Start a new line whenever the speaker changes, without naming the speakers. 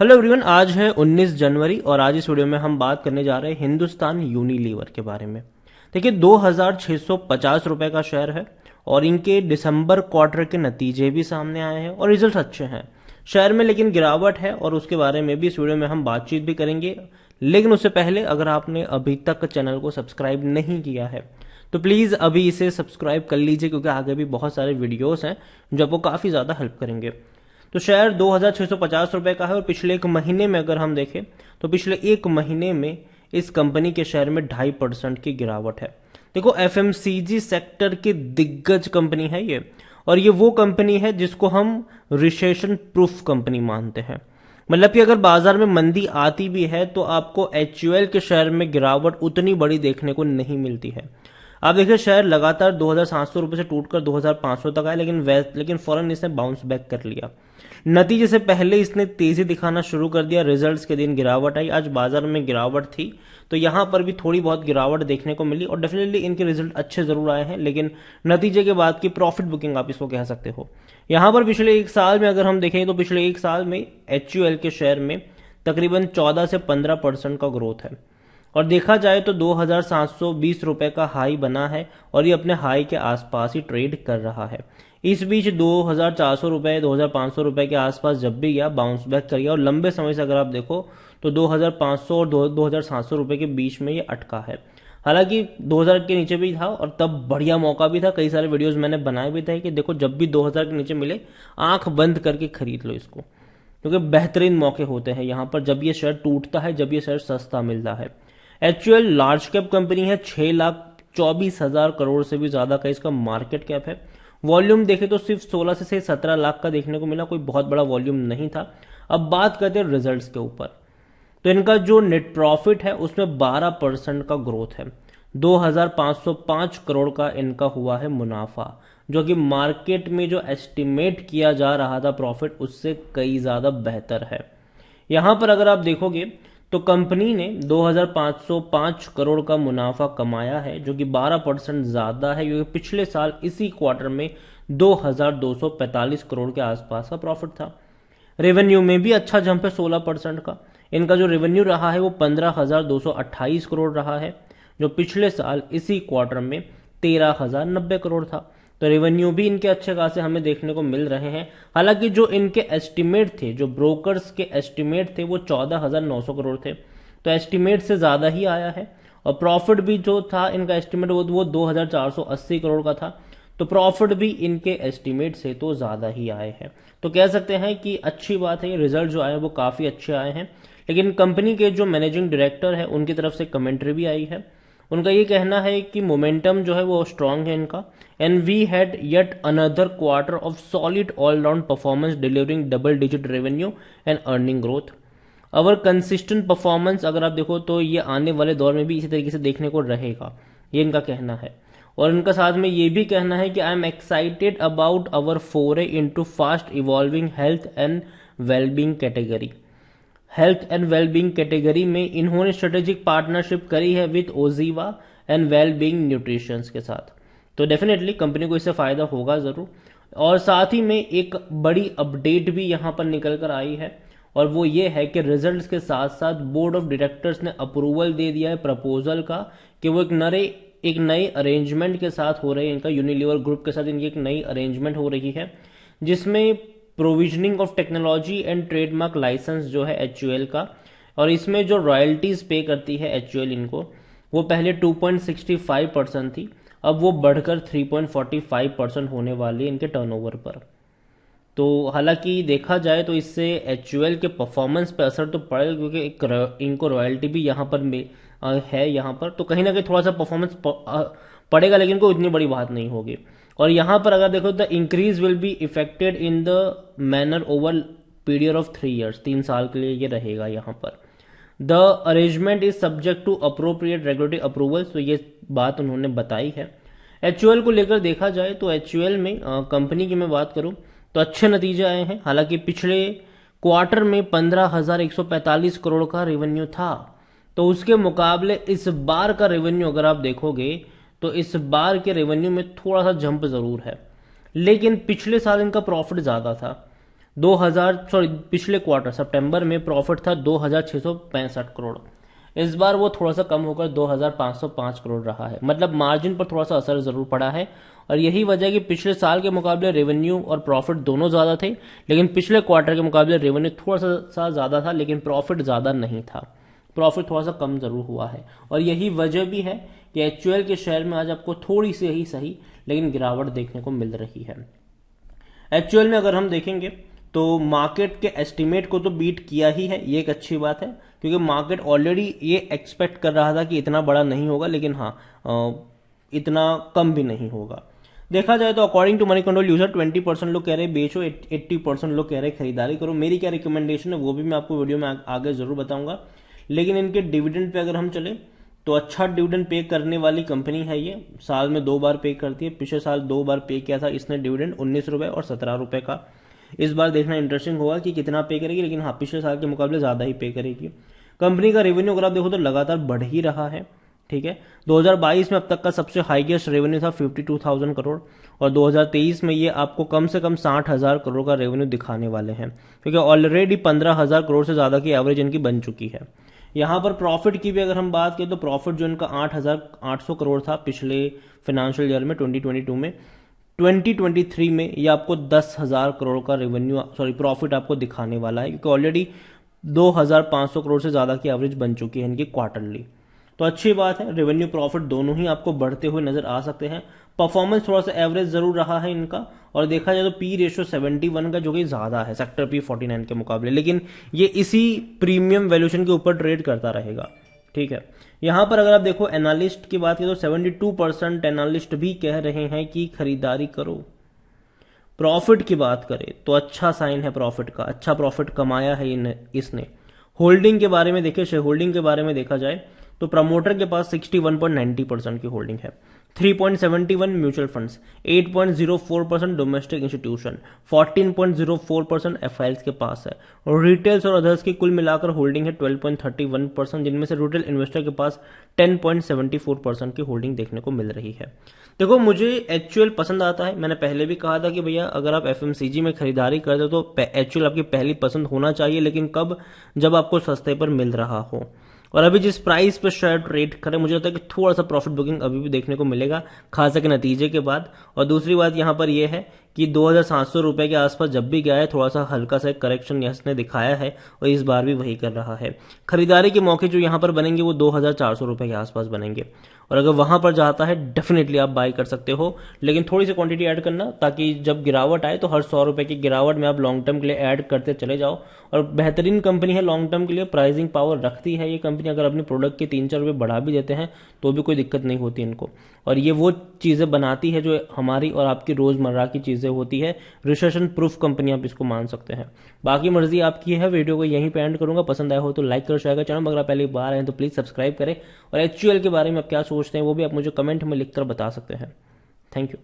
Hello everyone, आज है 19 जनवरी और आज इस वीडियो में हम बात करने जा रहे हैं हिंदुस्तान यूनिलीवर के बारे में। देखिए 2650 रुपए का शेयर है और इनके दिसंबर क्वार्टर के नतीजे भी सामने आए हैं और रिजल्ट अच्छे हैं। शेयर में लेकिन गिरावट है और उसके बारे में भी इस वीडियो में हम बातचीत भी करेंगे। लेकिन उससे पहले अगर आपने अभी तक चैनल को सब्सक्राइब नहीं किया है तो प्लीज़ अभी इसे सब्सक्राइब कर लीजिए, क्योंकि आगे भी बहुत सारे वीडियोस हैं जो आपको काफ़ी ज़्यादा हेल्प करेंगे। तो शेयर 2650 रुपए का है और पिछले एक महीने में अगर हम देखें तो पिछले एक महीने में इस कंपनी के शेयर में 2.5% की गिरावट है। देखो एफएमसीजी सेक्टर की दिग्गज कंपनी है ये, और ये वो कंपनी है जिसको हम रिसेशन प्रूफ कंपनी मानते हैं। मतलब कि अगर बाजार में मंदी आती भी है तो आपको एचयूएल के शेयर में गिरावट उतनी बड़ी देखने को नहीं मिलती है। आप देखिए शेयर लगातार 2700 रुपए से टूटकर 2500 तक आया, लेकिन फौरन इसने बाउंस बैक कर लिया। नतीजे से पहले इसने तेजी दिखाना शुरू कर दिया, रिजल्ट्स के दिन गिरावट आई, आज बाजार में गिरावट थी तो यहां पर भी थोड़ी बहुत गिरावट देखने को मिली और डेफिनेटली इनके रिजल्ट अच्छे जरूर आए हैं, लेकिन नतीजे के बाद की प्रॉफिट बुकिंग आप इसको कह सकते हो। यहां पर पिछले एक साल में अगर हम देखें तो पिछले एक साल में एचयूएल के शेयर में तकरीबन 14 से 15% का ग्रोथ है और देखा जाए तो 2720 रुपए का हाई बना है और ये अपने हाई के आसपास ही ट्रेड कर रहा है। इस बीच 2400 रुपए 2500 रुपए के आसपास जब भी गया बाउंस बैक कर गया और लंबे समय से अगर आप देखो तो 2500 और 2700 रुपए के बीच में ये अटका है। हालांकि 2000 के नीचे भी था और तब बढ़िया मौका भी था, कई सारे वीडियोस मैंने बनाए भी थे कि देखो जब भी 2000 के नीचे मिले आंख बंद करके खरीद लो इसको, क्योंकि बेहतरीन मौके होते हैं यहाँ पर जब ये शेयर टूटता है, जब ये शेयर सस्ता मिलता है। एचयूएल लार्ज कैप कंपनी है, 6,24,000 करोड़ से भी ज्यादा का इसका मार्केट कैप है। वॉल्यूम देखे तो सिर्फ 16 से 17 लाख का देखने को मिला, कोई बहुत बड़ा वॉल्यूम नहीं था। अब बात करते हैं रिजल्ट्स के ऊपर, तो इनका जो नेट प्रॉफिट है उसमें 12% का ग्रोथ है। 2,505 करोड़ का इनका हुआ है मुनाफा, जो कि मार्केट में जो एस्टिमेट किया जा रहा था प्रॉफिट उससे कई ज्यादा बेहतर है। यहां पर अगर आप देखोगे तो कंपनी ने 2,505 करोड़ का मुनाफा कमाया है, जो कि 12% ज्यादा है, क्योंकि पिछले साल इसी क्वार्टर में 2,245 करोड़ के आसपास का प्रॉफिट था। रेवेन्यू में भी अच्छा जंप है 16% का। इनका जो रेवेन्यू रहा है वो 15,228 करोड़ रहा है, जो पिछले साल इसी क्वार्टर में 13,090 करोड़ था। तो रेवेन्यू भी इनके अच्छे खासे हमें देखने को मिल रहे हैं। हालांकि जो इनके एस्टिमेट थे, जो ब्रोकर्स के एस्टिमेट थे वो 14,900 करोड़ थे, तो एस्टिमेट से ज्यादा ही आया है। और प्रॉफिट भी जो था इनका एस्टिमेट वो 2,480 करोड़ का था, तो प्रॉफिट भी इनके एस्टिमेट से तो ज्यादा ही आए हैं। तो कह सकते हैं कि अच्छी बात है, ये रिजल्ट जो आए वो काफी अच्छे आए हैं। लेकिन कंपनी के जो मैनेजिंग डायरेक्टर है उनकी तरफ से कमेंट्री भी आई है। उनका ये कहना है कि मोमेंटम जो है वो स्ट्रांग है इनका, and we had yet another quarter of solid allround performance delivering double digit revenue and earning growth. Our consistent performance अगर आप देखो तो ये आने वाले दौर में भी इसी तरीके से देखने को रहेगा, ये इनका कहना है। और इनका साथ में ये भी कहना है कि I am excited about our foray into fast evolving health and wellbeing category. Health and wellbeing category में इन्होंने स्ट्रेटेजिक पार्टनरशिप करी है with OZiva and wellbeing nutritions के साथ, तो डेफिनेटली कंपनी को इससे फायदा होगा जरूर। और साथ ही में एक बड़ी अपडेट भी यहां पर निकल कर आई है, और वो ये है कि रिजल्ट्स के साथ साथ बोर्ड ऑफ डायरेक्टर्स ने अप्रूवल दे दिया है प्रपोजल का कि वो एक नए अरेंजमेंट के साथ हो रहे हैं। इनका यूनिलीवर ग्रुप के साथ इनकी एक नई अरेंजमेंट हो रही है, जिसमें provisioning of technology and trademark license जो है एचयूएल का, और इसमें जो रॉयल्टीज पे करती है एचयूएल इनको, वो पहले 2.65% थी, अब वो बढ़कर 3.45% होने वाली है इनके टर्नओवर पर। तो हालांकि देखा जाए तो इससे एचयूएल के परफॉर्मेंस पे असर तो पड़ेगा, क्योंकि इनको रॉयल्टी भी यहाँ पर है यहाँ पर, तो कहीं ना कहीं थोड़ा सा परफॉर्मेंस पड़ेगा, लेकिन कोई इतनी बड़ी बात नहीं होगी। और यहां पर अगर देखो the increase will be effected in the manner over period of 3 years, 3 साल के लिए ये रहेगा यहाँ पर। The arrangement is subject to appropriate regulatory approvals, तो ये बात उन्होंने बताई है। एचयूएल को लेकर देखा जाए तो एचयूएल में कंपनी की मैं बात करूं तो अच्छे नतीजे आए हैं। हालांकि पिछले क्वार्टर में 15,145 करोड़ का रेवेन्यू था, तो उसके मुकाबले इस बार का रेवेन्यू अगर आप देखोगे तो इस बार के रेवेन्यू में थोड़ा सा जंप जरूर है, लेकिन पिछले साल इनका प्रॉफिट ज्यादा था। पिछले क्वार्टर सितंबर में प्रॉफिट था 2,665 करोड़। इस बार वो थोड़ा सा कम होकर 2,505 करोड़ रहा है, मतलब मार्जिन पर थोड़ा सा असर जरूर पड़ा है। और यही वजह है कि पिछले साल के मुकाबले रेवेन्यू और प्रॉफिट दोनों ज्यादा थे, लेकिन पिछले क्वार्टर के मुकाबले रेवेन्यू थोड़ा सा ज्यादा था, लेकिन प्रॉफिट ज्यादा नहीं था। प्रॉफिट थोड़ा सा कम जरूर हुआ है, और यही वजह भी है कि एचयूएल के शेयर में आज आपको थोड़ी सी ही सही लेकिन गिरावट देखने को मिल रही है। एचयूएल में अगर हम देखेंगे तो मार्केट के एस्टिमेट को तो बीट किया ही है, ये एक अच्छी बात है, क्योंकि मार्केट ऑलरेडी ये एक्सपेक्ट कर रहा था कि इतना बड़ा नहीं होगा, लेकिन हाँ इतना कम भी नहीं होगा। देखा जाए तो according to money control user 20% लोग कह रहे हैं बेचो, 80% लोग कह रहे हैं खरीदारी करो। मेरी क्या रिकमेंडेशन है वो भी मैं आपको वीडियो में आगे जरूर बताऊंगा। लेकिन इनके डिविडेंड पे अगर हम चले तो अच्छा डिविडेंड पे करने वाली कंपनी है ये, साल में 2 बार पे करती है। पिछले साल 2 बार पे किया था इसने डिविडेंड, 19 रुपए और 17 रुपए का। इस बार देखना इंटरेस्टिंग होगा कि कितना पे करेगी, लेकिन हाँ पिछले साल के मुकाबले ज्यादा ही पे करेगी। कंपनी का रेवेन्यू अगर आप देखो तो लगातार बढ़ ही रहा है, ठीक है। 2022 में अब तक का सबसे हाईएस्ट रेवेन्यू था 52,000 करोड़, और 2023 में ये आपको कम से कम 60,000 करोड़ का रेवेन्यू दिखाने वाले हैं, क्योंकि ऑलरेडी 15,000 करोड़ से ज्यादा की एवरेज इनकी बन चुकी है। यहाँ पर प्रॉफिट की भी अगर हम बात करें तो प्रॉफिट जो इनका 8,800 करोड़ था पिछले फाइनेंशियल ईयर में 2022 में, 2023 में ये आपको 10,000 करोड़ का प्रॉफिट आपको दिखाने वाला है, क्योंकि ऑलरेडी 2,500 करोड़ से ज्यादा की एवरेज बन चुकी है इनकी क्वार्टरली। तो अच्छी बात है, रेवेन्यू प्रॉफिट दोनों ही आपको बढ़ते हुए नजर आ सकते हैं। परफॉर्मेंस थोड़ा सा एवरेज जरूर रहा है इनका, और देखा जाए तो पी रेशियो 71 का, जो कि ज्यादा है सेक्टर पी 49 के मुकाबले, लेकिन ये इसी प्रीमियम वैल्यूएशन के ऊपर ट्रेड करता रहेगा, ठीक है। यहां पर अगर आप देखो एनालिस्ट की बात करें तो 72% एनालिस्ट भी कह रहे हैं कि खरीदारी करो। प्रॉफिट की बात करें तो अच्छा साइन है प्रॉफिट का, अच्छा प्रॉफिट कमाया है इसने। होल्डिंग के बारे में देखिए, शेयर होल्डिंग के बारे में देखा जाए तो प्रमोटर के पास 61.90% की होल्डिंग है, 3.71 म्यूचुअल फंड्स, 8.04% डोमेस्टिक इंस्टीट्यूशन, 14.04% एफआईएल्स के पास है, और रिटेल्स और अदर्स की कुल मिलाकर होल्डिंग है 12.31%, जिनमें से रिटेल इन्वेस्टर के पास 10.74% की होल्डिंग देखने को मिल रही है। देखो मुझे एचयूएल पसंद आता है, मैंने पहले भी कहा था कि भैया अगर आप एफएमसीजी में खरीदारी करते हो तो एचयूएल आपकी पहली पसंद होना चाहिए, लेकिन कब, जब आपको सस्ते पर मिल रहा हो। और अभी जिस प्राइस पे शेयर ट्रेड करे, मुझे लगता है कि थोड़ा सा प्रॉफिट बुकिंग अभी भी देखने को मिलेगा खासा के नतीजे के बाद। और दूसरी बात यहाँ पर यह है कि 2,700 रुपए के आसपास जब भी गया है, थोड़ा सा हल्का सा करेक्शन इसने दिखाया है, और इस बार भी वही कर रहा है। खरीदारी के मौके जो यहाँ पर बनेंगे वो 2,400 रुपए के आसपास बनेंगे, और अगर वहां पर जाता है डेफिनेटली आप बाय कर सकते हो, लेकिन थोड़ी सी क्वांटिटी ऐड करना, ताकि जब गिरावट आए तो हर 100 रुपए की गिरावट में आप लॉन्ग टर्म के लिए ऐड करते चले जाओ। और बेहतरीन कंपनी है लॉन्ग टर्म के लिए, प्राइसिंग पावर रखती है ये कंपनी। अगर अपने प्रोडक्ट के 3-4 रुपए बढ़ा भी देते हैं तो भी कोई दिक्कत नहीं होती इनको, और ये वो चीजें बनाती है जो हमारी और आपकी रोजमर्रा की चीजें होती है। रिसेशन प्रूफ कंपनी आप इसको मान सकते हैं। बाकी मर्जी आपकी है। वीडियो को यहीं पे एंड करूंगा, पसंद आया हो तो लाइक करो, शेयर करो, चैनल अगर आप पहली बार आए तो प्लीज सब्सक्राइब करें, और एचयूएल के बारे में आप क्या सोचते हैं वो भी आप मुझे कमेंट में लिखकर बता सकते हैं। Thank you.